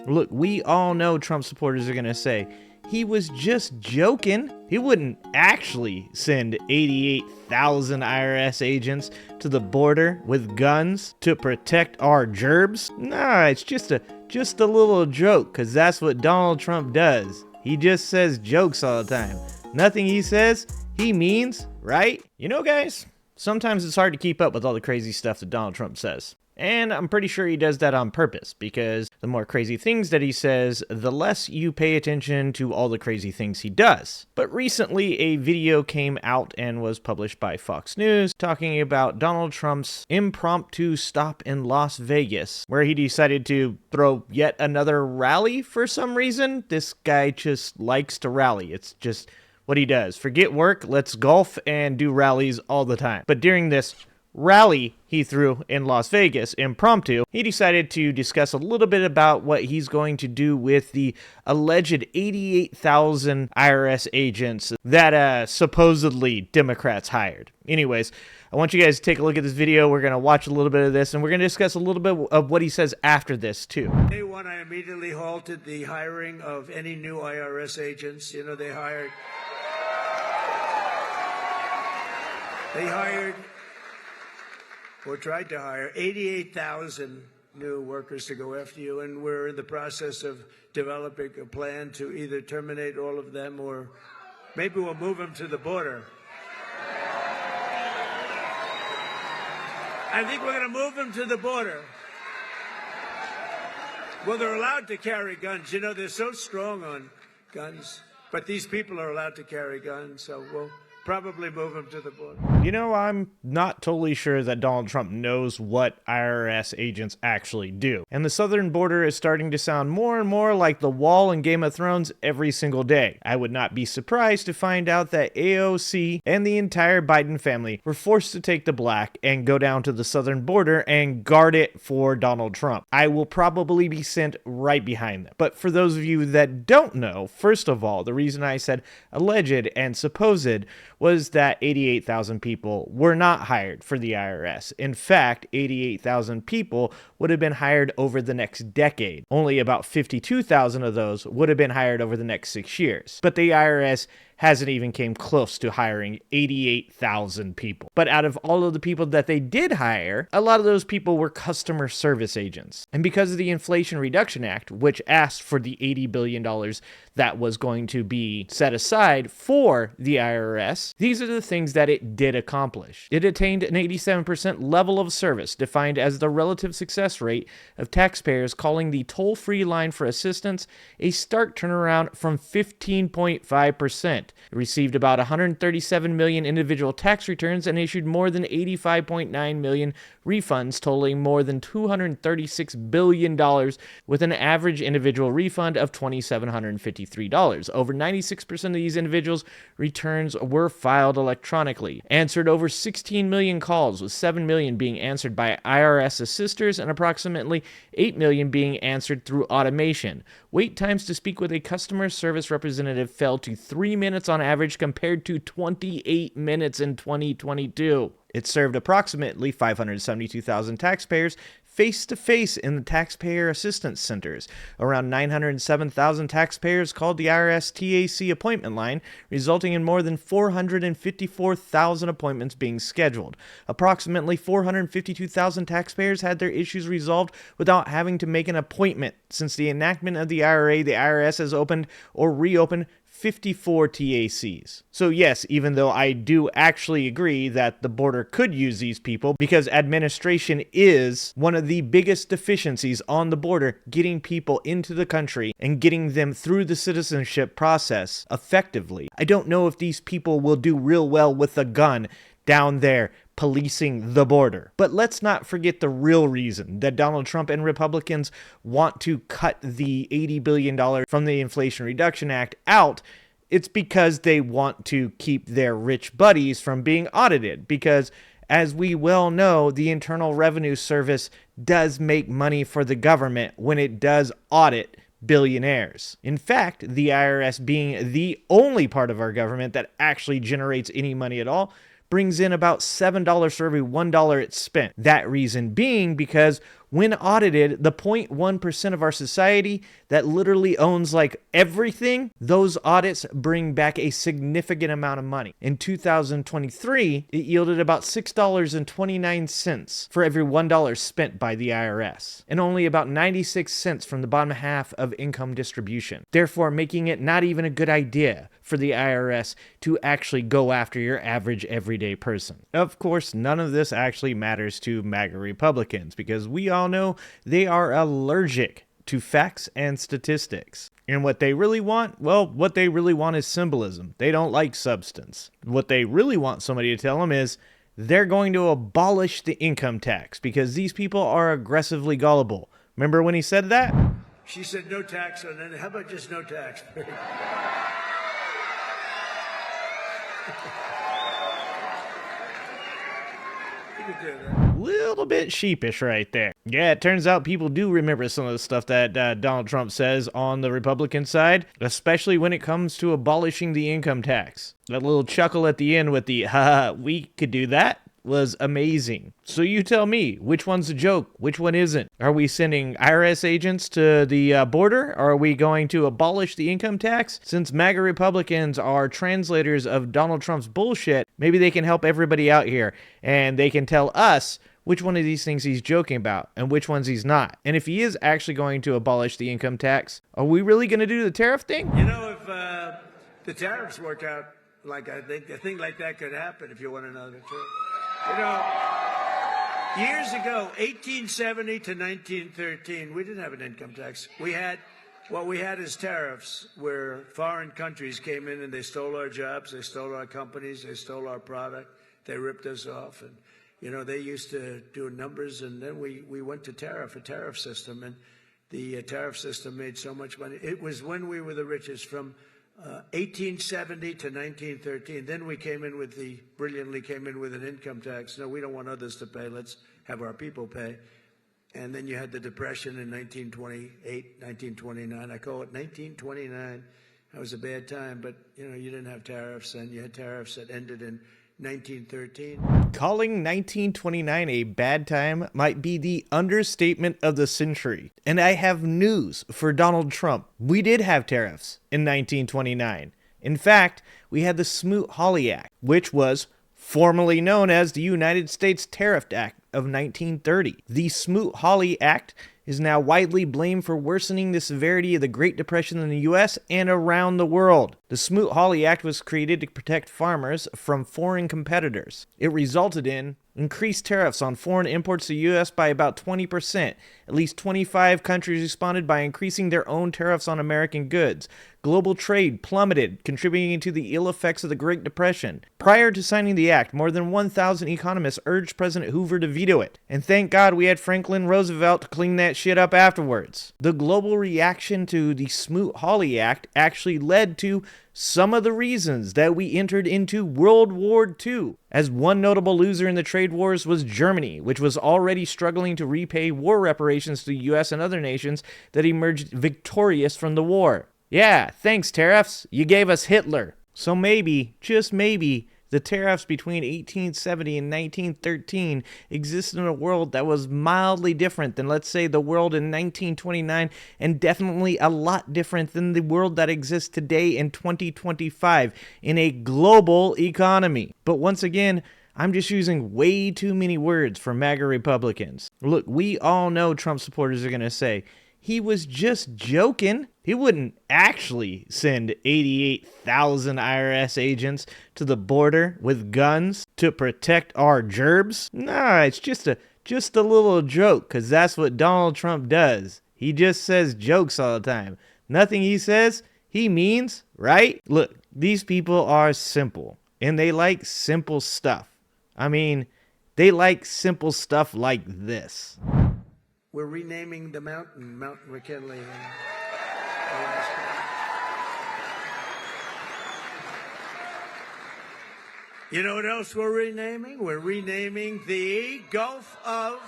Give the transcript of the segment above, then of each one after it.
Look, we all know Trump supporters are going to say, he was just joking. He wouldn't actually send 88,000 IRS agents to the border with guns to protect our gerbs. Nah, it's just a little joke, because that's what Donald Trump does. He just says jokes all the time. Nothing he says, he means, right? You know, guys, sometimes it's hard to keep up with all the crazy stuff that Donald Trump says. And I'm pretty sure he does that on purpose, because the more crazy things that he says, the less you pay attention to all the crazy things he does. But recently, a video came out and was published by Fox News talking about Donald Trump's impromptu stop in Las Vegas, where he decided to throw yet another rally for some reason. This guy just likes to rally. It's just what he does. Forget work, let's golf and do rallies all the time. But during this rally he threw in Las Vegas, impromptu, he decided to discuss a little bit about what he's going to do with the alleged 88,000 IRS agents that supposedly Democrats hired. Anyways, I want you guys to take a look at this video. We're going to watch a little bit of this, and we're going to discuss a little bit of what he says after this, too. Day one, I immediately halted the hiring of any new IRS agents. You know, they hired or tried to hire 88,000 new workers to go after you, and we're in the process of developing a plan to either terminate all of them or maybe we'll move them to the border. I think we're going to move them to the border. Well, they're allowed to carry guns. You know, they're so strong on guns, but these people are allowed to carry guns, so we'll probably move them to the border. You know, I'm not totally sure that Donald Trump knows what IRS agents actually do. And the southern border is starting to sound more and more like the Wall in Game of Thrones every single day. I would not be surprised to find out that AOC and the entire Biden family were forced to take the black and go down to the southern border and guard it for Donald Trump. I will probably be sent right behind them. But for those of you that don't know, first of all, the reason I said alleged and supposed was that 88,000 people were not hired for the IRS. In fact, 88,000 people would have been hired over the next decade. Only about 52,000 of those would have been hired over the next 6 years. But the IRS hasn't even came close to hiring 88,000 people. But out of all of the people that they did hire, a lot of those people were customer service agents. And because of the Inflation Reduction Act, which asked for the $80 billion that was going to be set aside for the IRS, these are the things that it did accomplish. It attained an 87% level of service, defined as the relative success rate of taxpayers calling the toll-free line for assistance, a stark turnaround from 15.5%. It received about 137 million individual tax returns and issued more than 85.9 million refunds, totaling more than $236 billion, with an average individual refund of $2,753. Over 96% of these individuals' returns were filed electronically. Answered over 16 million calls, with 7 million being answered by IRS assisters and approximately 8 million being answered through automation. Wait times to speak with a customer service representative fell to 3 minutes on average compared to 28 minutes in 2022. It served approximately 572,000 taxpayers face-to-face in the taxpayer assistance centers. Around 907,000 taxpayers called the IRS TAC appointment line, resulting in more than 454,000 appointments being scheduled. Approximately 452,000 taxpayers had their issues resolved without having to make an appointment. Since the enactment of the IRA, the IRS has opened or reopened 54 TACs. So yes, even though I do actually agree that the border could use these people, because administration is one of the biggest deficiencies on the border, getting people into the country and getting them through the citizenship process effectively. I don't know if these people will do real well with a gun down there policing the border. But let's not forget the real reason that Donald Trump and Republicans want to cut the $80 billion from the Inflation Reduction Act out. It's because they want to keep their rich buddies from being audited. Because as we well know, the Internal Revenue Service does make money for the government when it does audit billionaires. In fact, the IRS, being the only part of our government that actually generates any money at all, brings in about $7 for every $1 it's spent. That reason being because When audited, the 0.1% of our society that literally owns like everything, those audits bring back a significant amount of money. In 2023, it yielded about $6.29 for every $1 spent by the IRS, and only about 96 cents from the bottom half of income distribution, therefore making it not even a good idea for the IRS to actually go after your average everyday person. Of course, none of this actually matters to MAGA Republicans because we all know they are allergic to facts and statistics. And what they really want? Well, what they really want is symbolism. They don't like substance. What they really want somebody to tell them is they're going to abolish the income tax because these people are aggressively gullible. Remember when he said that? She said no tax on it. How about just no tax? Little bit sheepish right there. Yeah, it turns out people do remember some of the stuff that Donald Trump says on the Republican side, especially when it comes to abolishing the income tax. That little chuckle at the end with the, haha, we could do that, was amazing. So you tell me, which one's a joke? Which one isn't? Are we sending IRS agents to the border? Are we going to abolish the income tax? Since MAGA Republicans are translators of Donald Trump's bullshit, maybe they can help everybody out here and they can tell us which one of these things he's joking about and which ones he's not. And if he is actually going to abolish the income tax, are we really going to do the tariff thing? You know, if the tariffs work out like I think, a thing like that could happen if you want to know the truth. You know, years ago, 1870 to 1913, we didn't have an income tax. What we had is tariffs, where foreign countries came in and they stole our jobs, they stole our companies, they stole our product, they ripped us off. And, you know, they used to do numbers, and then we went to a tariff system, and the tariff system made so much money. It was when we were the richest, from 1870 to 1913. Then we brilliantly came in with an income tax. No, we don't want others to pay. Let's have our people pay. And then you had the Depression in 1928, 1929. I call it 1929. That was a bad time, but, you know, you didn't have tariffs, and you had tariffs that ended in 1913. Calling 1929 a bad time might be the understatement of the century. And I have news for Donald Trump. We did have tariffs in 1929. In fact, we had the Smoot-Hawley Act, which was formerly known as the United States Tariff Act of 1930. The Smoot-Hawley Act is now widely blamed for worsening the severity of the Great Depression in the U.S. and around the world. The Smoot-Hawley Act was created to protect farmers from foreign competitors. It resulted in increased tariffs on foreign imports to the U.S. by about 20%. At least 25 countries responded by increasing their own tariffs on American goods. Global trade plummeted, contributing to the ill effects of the Great Depression. Prior to signing the act, more than 1,000 economists urged President Hoover to veto it. And thank God we had Franklin Roosevelt to clean that shit up afterwards. The global reaction to the Smoot-Hawley Act actually led to some of the reasons that we entered into World War II, as one notable loser in the trade wars was Germany, which was already struggling to repay war reparations to the US and other nations that emerged victorious from the war. Yeah, thanks tariffs, you gave us Hitler. So maybe, just maybe, the tariffs between 1870 and 1913 existed in a world that was mildly different than, let's say, the world in 1929, and definitely a lot different than the world that exists today in 2025 in a global economy. But once again, I'm just using way too many words for MAGA Republicans. Look, we all know Trump supporters are going to say, he was just joking. He wouldn't actually send 88,000 IRS agents to the border with guns to protect our gerbs. Nah, it's just a little joke, because that's what Donald Trump does. He just says jokes all the time. Nothing he says, he means, right? Look, these people are simple, and they like simple stuff. I mean, they like simple stuff like this. We're renaming the mountain, Mount McKinley in Alaska. You know what else we're renaming? We're renaming the Gulf of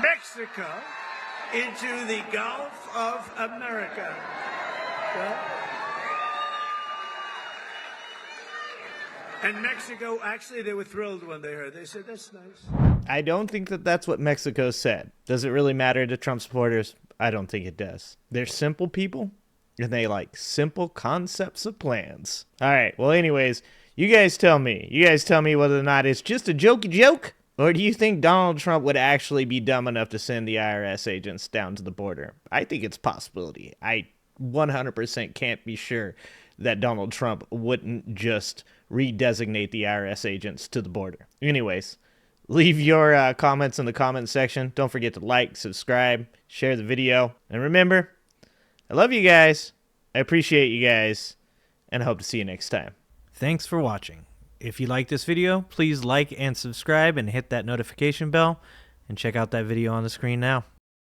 Mexico into the Gulf of America. And Mexico, actually, they were thrilled when they heard. They said, that's nice. I don't think that that's what Mexico said. Does it really matter to Trump supporters? I don't think it does. They're simple people, and they like simple concepts of plans. All right, well, anyways, you guys tell me. You guys tell me whether or not it's just a jokey joke, or do you think Donald Trump would actually be dumb enough to send the IRS agents down to the border? I think it's a possibility. I 100% can't be sure that Donald Trump wouldn't just redesignate the IRS agents to the border. Anyways, leave your comments in the comment section. Don't forget to like, subscribe, share the video. And remember, I love you guys. I appreciate you guys. And I hope to see you next time. Thanks for watching. If you like this video, please like and subscribe and hit that notification bell. And check out that video on the screen now.